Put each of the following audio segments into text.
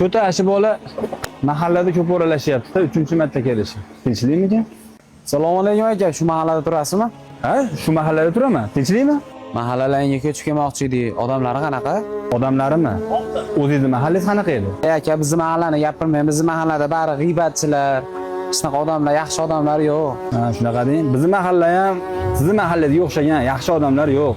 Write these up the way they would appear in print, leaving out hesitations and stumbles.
Cho'tashi bola mahallada ko'p o'ralashyapti, 3-marta kelishi. Tinchlikmikan? Assalomu alaykum aka, shu mahallada turasizmi? Ha, shu mahallada turaman. Tinchlikmi? Mahallalarga ko'chib kelmoqchi edik. Odamlari qanaqa? Odamlarimi? O'zingizni mahallangiz qanaqa edi? Aka, bizning mahallani gapirmang. Bizning mahallada bari g'iybatchilar. Shunaqa odamlar, yaxshi odamlar yo'q. Ha, shunaqa deng. Bizning mahalla ham sizning mahallaga o'xshagan yaxshi odamlar yo'q.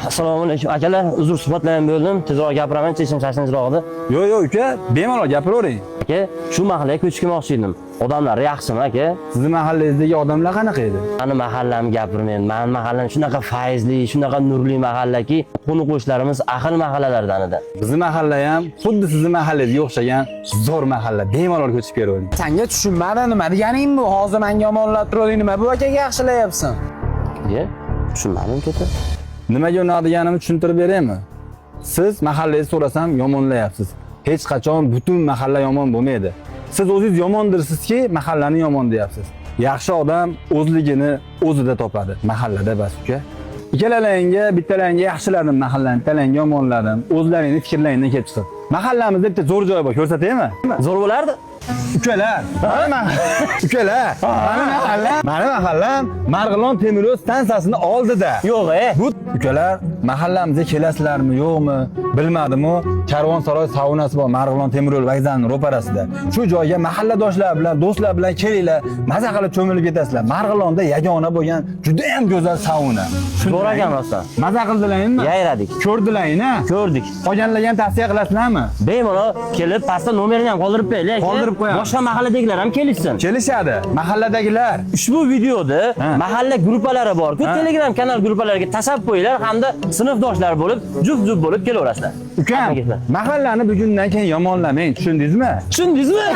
Assalomu alaykum akalar, uzr suhbatlarni bo'ldim. Tezroq gapiraman, chechim shashlinchroqdi. Yo'q, uka, bemalol gapiravering. Aka, shu mahallaga ko'chib kelmoqchi edim. Odamlar yaxshimi aka? Sizning mahallangizdagi odamlar qanaqa edi? Mani mahallamni gapirmayman. Mani mahallam shunaqa fayzli, shunaqa nurli mahallaki, qo'ni-qo'shnilarimiz ahil mahallalardan edi. Bizning mahalla ham xuddi sizning mahallangizga o'xshagan zo'r mahalla. Bemalol ko'chib keravering. Senga tushunmadim, nima deganing bu? Hozir menga yomonlab turavering, nima bu akaga yaxshilayapsan? Ye? Tushunmadim keta. Nimaga unaqa deganimni tushuntirib beraymi? Siz mahallangizni so'rasam yomonlayapsiz. Hech qachon butun mahalla yomon bo'lmaydi. Siz o'zingiz yomondirsizki, mahallani yomon deyapsiz. Yaxshi odam o'zligini o'zida topadi, mahallada bas uka. Ikkalalaringga, bittalaringga yaxshilarim mahallani, talang yomonlarim, o'zlaringni fikrlaringdan kelib chiqib. Mahallamizda bitta zo'r joy bor, ko'rsataymi? Zo'r bo'lardi. Ukalar, ukalar, mani mahallam Marg'ilon temir yo'l stansiyasining oldida. Yo'q, Bu ukalar mahallamizga kelasizlarmi, yo'qmi, bilmadim-u. Karvonsaroy saunasi bor Marg'ilon temir yo'l vokzalining ro'parasida. Shu joyga mahalladoshlar bilan, do'stlar bilan kelinglar, maza qilib cho'milib ketasizlar. Marg'ilonda yagona bo'lgan juda ham go'zal sauna. Zo'r ekan rostdan. Maza qildilaringmi? Yayradik. Ko'rdilaringmi? Ko'rdik. Qolganlarga ham tavsiya qilasizlarmi? Bemalol kelib, pastda nomerini ham qoldirib qo'yinglar. Qoldirib qo'yamiz. Boshqa mahalladagilar ham kelishsin. Kelishadi. Mahalladagilar. Ushbu videoda mahalla guruhlari bor-ku, Telegram kanal guruhlariga tashlab qo'yinglar hamda sinfdoshlar bo'lib, juft-juft bo'lib kelaverasizlar. Ukam, mahallani bugundan keyin yomonlamang, tushundingizmi? Tushundingizmi?